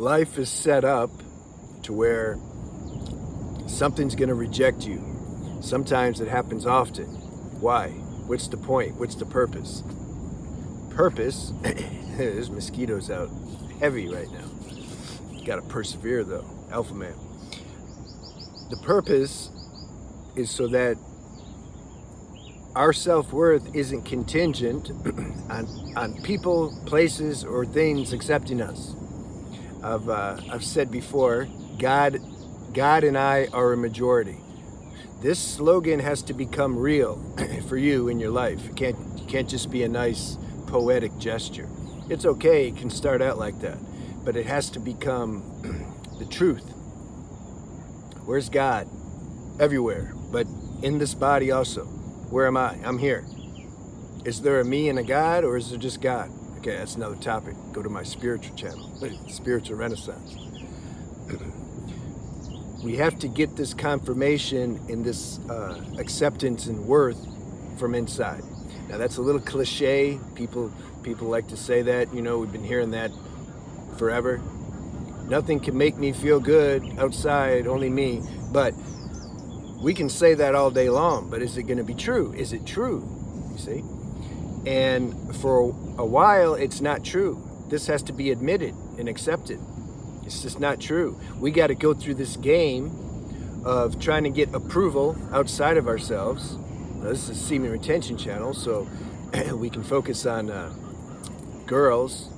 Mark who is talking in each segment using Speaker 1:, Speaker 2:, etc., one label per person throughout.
Speaker 1: life is set up to where something's going to reject you. Sometimes it happens often. Why? What's the point? What's the purpose? Purpose, there's mosquitoes out heavy right now. Got to persevere though, alpha man. The purpose is so that our self-worth isn't contingent on people, places, or things accepting us. I've said before, God and I are a majority. This slogan has to become real for you in your life. It can't just be a nice poetic gesture. It's okay, it can start out like that, but it has to become the truth. Where's God? Everywhere, but in this body also. Where am I? I'm here. Is there a me and a God, or is there just God? Okay, that's another topic. Go to my spiritual channel, Spiritual Renaissance. We have to get this confirmation and this acceptance and worth from inside. Now that's a little cliche. People like to say that. You know, we've been hearing that forever. Nothing can make me feel good outside, only me. But we can say that all day long, but is it going to be true? Is it true? You see? And for a while, it's not true. This has to be admitted and accepted. It's just not true. We got to go through this game of trying to get approval outside of ourselves. Now, this is a Semen Retention channel, so we can focus on girls.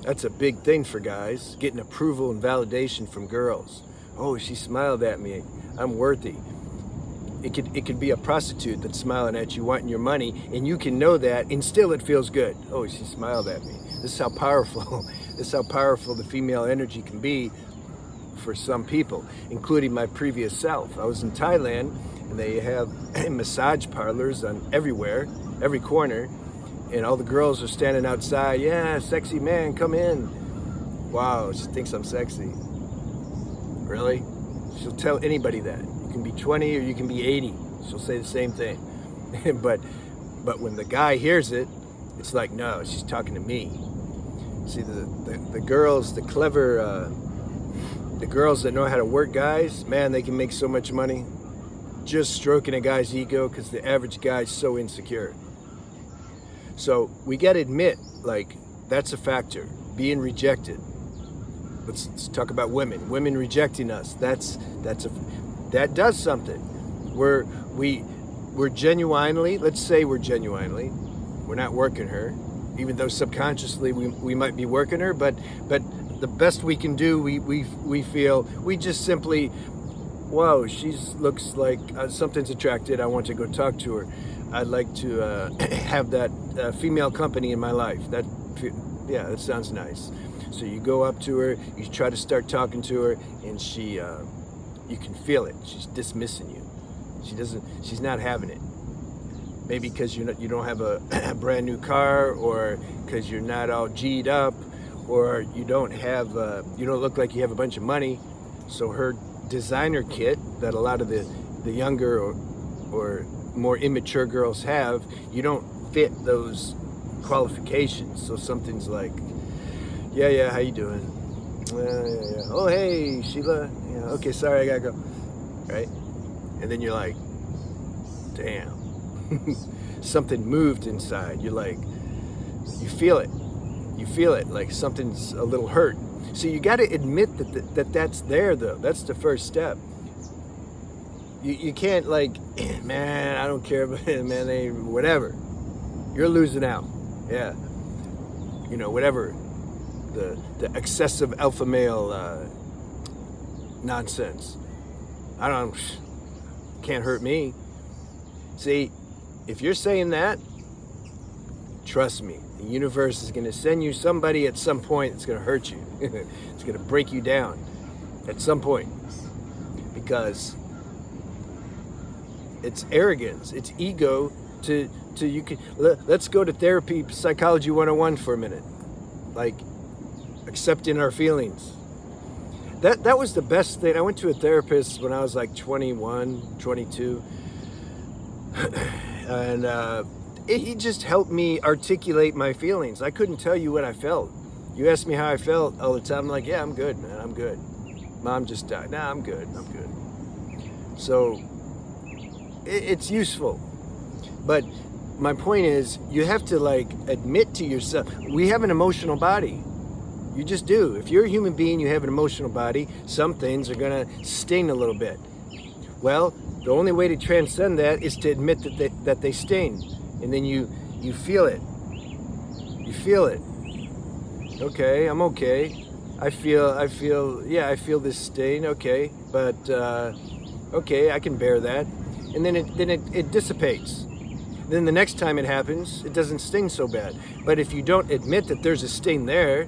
Speaker 1: That's a big thing for guys, getting approval and validation from girls. Oh, she smiled at me. I'm worthy. It could be a prostitute that's smiling at you, wanting your money, and you can know that, and still it feels good. Oh, she smiled at me. This is how powerful, the female energy can be for some people, including my previous self. I was in Thailand, and they have massage parlors on everywhere, every corner, and all the girls are standing outside. Yeah, sexy man, come in. Wow, she thinks I'm sexy. Really? She'll tell anybody that. You can be 20 or you can be 80. She'll say the same thing. but when the guy hears it, it's like, no, she's talking to me. See, the girls, the clever, the girls that know how to work guys, man, they can make so much money just stroking a guy's ego, because the average guy's so insecure. So we got to admit, like, that's a factor. Being rejected. Let's talk about women. Women rejecting us. That does something. We're genuinely, let's say we're not working her, even though subconsciously we might be working her, but the best we can do, we feel, we just simply, wow, she looks like something's attracted. I want to go talk to her. I'd like to have that female company in my life. That sounds nice. So you go up to her, you try to start talking to her, and you can feel it. She's dismissing you. She's not having it. Maybe because you don't have a brand new car, or because you're not all G'd up, or you don't look like you have a bunch of money. So her designer kit that a lot of the younger or more immature girls have, you don't fit those qualifications. So something's like, yeah, how you doing? Yeah. Oh, hey, Sheila. Yeah, okay, sorry, I gotta go. Right? And then you're like, damn. Something moved inside. You're like, you feel it like something's a little hurt. So you got to admit that's there, though. That's the first step. You can't, like, man, I don't care about it, man, whatever. You're losing out. Yeah. Whatever. The excessive alpha male nonsense. Can't hurt me. See, if you're saying that, trust me, the universe is going to send you somebody at some point that's going to hurt you. It's going to break you down at some point, because it's arrogance, it's ego let's go to therapy, psychology 101 for a minute. Like, accepting our feelings. That was the best thing. I went to a therapist when I was like 21, 22. And he just helped me articulate my feelings. I couldn't tell you what I felt. You ask me how I felt all the time. I'm like, yeah, I'm good, man. I'm good. Mom just died. Nah, I'm good. I'm good. So it's useful. But my point is, you have to like admit to yourself, we have an emotional body. You just do. If you're a human being, you have an emotional body. Some things are gonna sting a little bit. Well, the only way to transcend that is to admit that they sting, and then you feel it. You feel it. Okay, I'm okay. I feel this sting. Okay, but okay, I can bear that, and then it dissipates. Then the next time it happens, it doesn't sting so bad. But if you don't admit that there's a sting there,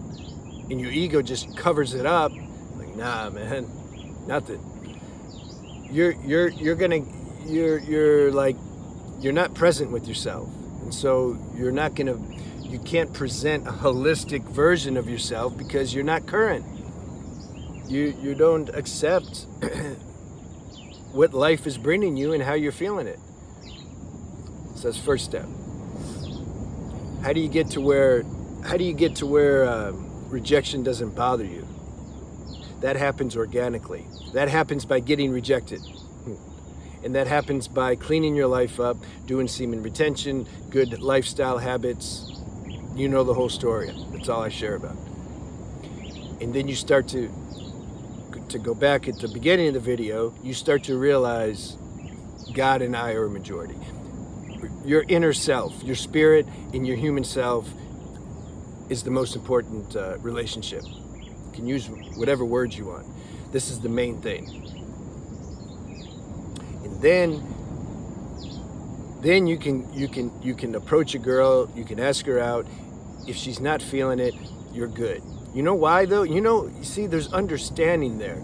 Speaker 1: and your ego just covers it up, like, nah, man, nothing. You're not present with yourself, and so you can't present a holistic version of yourself because you're not current. You don't accept what life is bringing you and how you're feeling it. So that's first step. How do you get to where rejection doesn't bother you? That happens organically. That happens by getting rejected. And that happens by cleaning your life up, doing semen retention, good lifestyle habits. You know the whole story. That's all I share about. And then you start to go back at the beginning of the video, you start to realize God and I are a majority. Your inner self, your spirit and your human self is the most important relationship. You can use whatever words you want. This is the main thing. And then you can approach a girl, you can ask her out. If she's not feeling it, you're good. You know why though? You see, there's understanding there.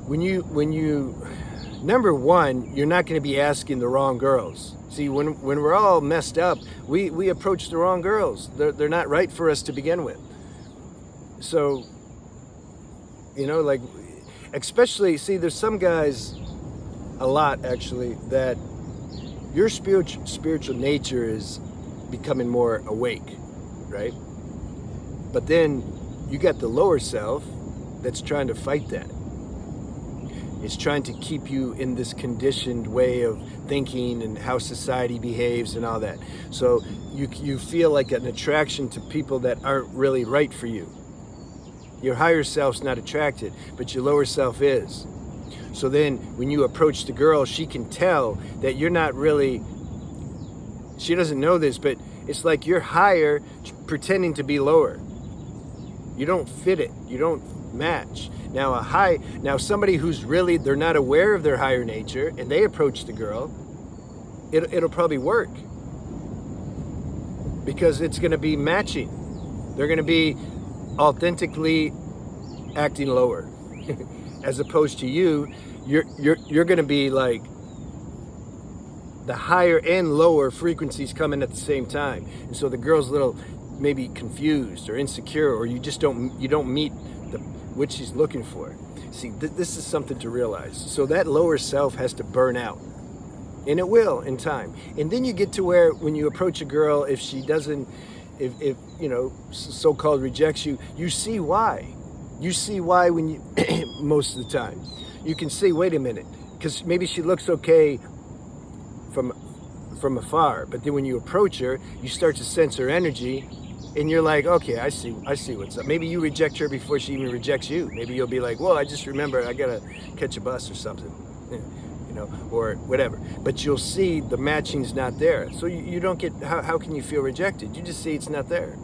Speaker 1: When you number one, you're not going to be asking the wrong girls. See, when we're all messed up, we approach the wrong girls. They're not right for us to begin with. So, like, especially, see, there's some guys, a lot actually, that your spiritual nature is becoming more awake, right? But then you got the lower self that's trying to fight that. It's trying to keep you in this conditioned way of thinking and how society behaves and all that. So you feel like an attraction to people that aren't really right for you. Your higher self's not attracted, but your lower self is. So then when you approach the girl, she can tell that you're not really, she doesn't know this, but it's like you're higher pretending to be lower. You don't fit it. You don't match. Now somebody who's really, they're not aware of their higher nature and they approach the girl, it'll probably work. Because it's going to be matching. They're going to be authentically acting lower. As opposed to you're going to be like the higher and lower frequencies coming at the same time. And so the girl's a little maybe confused or insecure, or you don't meet what she's looking for. See, this is something to realize. So that lower self has to burn out, and it will in time. And then you get to where when you approach a girl, if she doesn't, if so-called rejects you, you see why. You see why when you most of the time. You can see, wait a minute, because maybe she looks okay from afar, but then when you approach her, you start to sense her energy. And you're like, okay, I see what's up. Maybe you reject her before she even rejects you. Maybe you'll be like, well, I just remember I gotta catch a bus or something, or whatever. But you'll see the matching's not there. So you don't get, how can you feel rejected? You just see it's not there.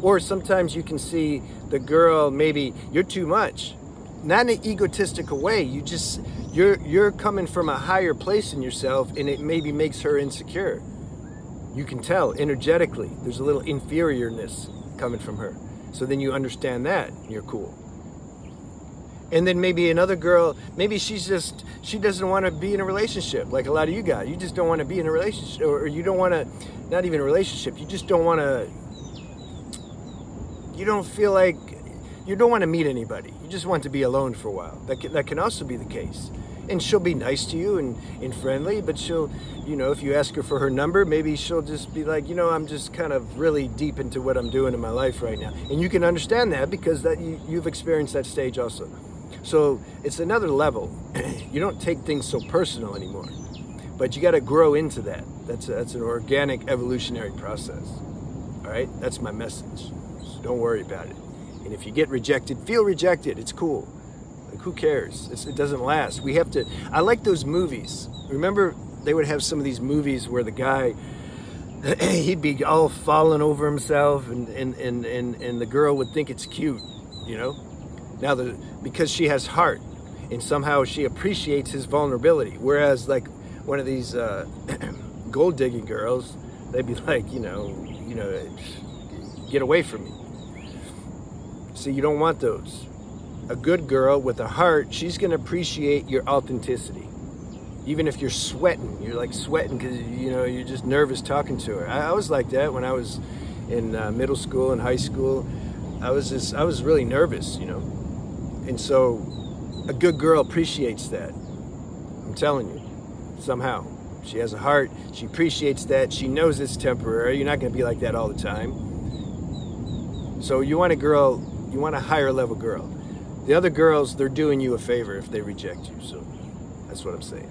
Speaker 1: Or sometimes you can see the girl, maybe you're too much. Not in an egotistical way. You're coming from a higher place in yourself, and it maybe makes her insecure. You can tell energetically there's a little inferiorness coming from her. So then you understand that, and you're cool. And then maybe another girl, maybe she doesn't want to be in a relationship like a lot of you guys. You just don't want to be in a relationship, or you don't want to, not even a relationship, you just don't want to, you don't feel like, you don't want to meet anybody. You just want to be alone for a while. That can also be the case. And she'll be nice to you and friendly, but she'll, if you ask her for her number, maybe she'll just be like, I'm just kind of really deep into what I'm doing in my life right now. And you can understand that because you've experienced that stage also. So it's another level. You don't take things so personal anymore, but you got to grow into that. That's an organic evolutionary process. All right, that's my message. So don't worry about it. And if you get rejected, feel rejected. It's cool. Like, who cares? It doesn't last. I like those movies. Remember, they would have some of these movies where the guy, he'd be all falling over himself, and the girl would think it's cute, Now, because she has heart, and somehow she appreciates his vulnerability. Whereas, like, one of these gold digging girls, they'd be like, get away from me. See, you don't want those. A good girl with a heart, she's going to appreciate your authenticity. Even if you're sweating, you're like sweating because, you're just nervous talking to her. I was like that when I was in middle school and high school. I was really nervous, And so a good girl appreciates that. I'm telling you, somehow. She has a heart. She appreciates that. She knows it's temporary. You're not going to be like that all the time. So you want a higher level girl. The other girls, they're doing you a favor if they reject you. So that's what I'm saying.